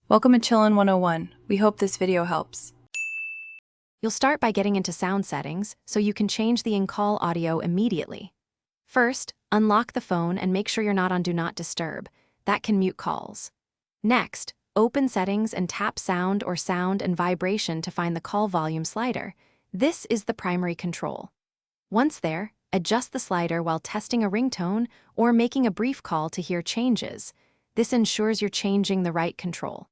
Welcome to Chillin' 101. We hope this video helps. You'll start by getting into sound settings so you can change the in-call audio immediately. First, unlock the phone and make sure you're not on Do Not Disturb. That can mute calls. Next, open settings and tap sound or sound and vibration to find the call volume slider. This is the primary control. Once there, adjust the slider while testing a ringtone or making a brief call to hear changes. This ensures you're changing the right control.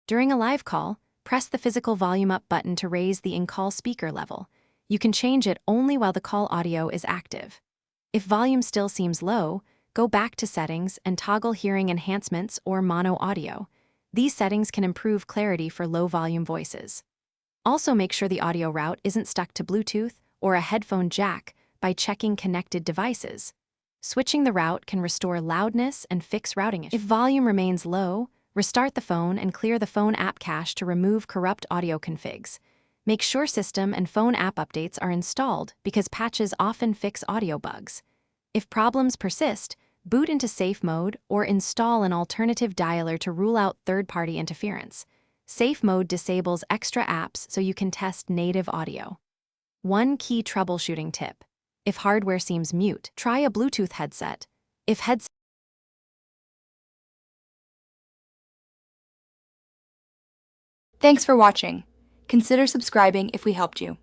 During a live call, press the physical volume up button to raise the in-call speaker level. You can change it only while the call audio is active. If volume still seems low, go back to settings and toggle hearing enhancements or mono audio. These settings can improve clarity for low-volume voices. Also make sure the audio route isn't stuck to Bluetooth or a headphone jack by checking connected devices. Switching the route can restore loudness and fix routing issues. If volume remains low, restart the phone and clear the phone app cache to remove corrupt audio configs. Make sure system and phone app updates are installed because patches often fix audio bugs. If problems persist, boot into safe mode or install an alternative dialer to rule out third-party interference. Safe mode disables extra apps so you can test native audio. One key troubleshooting tip: if hardware seems mute, try a Bluetooth headset. If headset Thanks for watching. Consider subscribing if we helped you.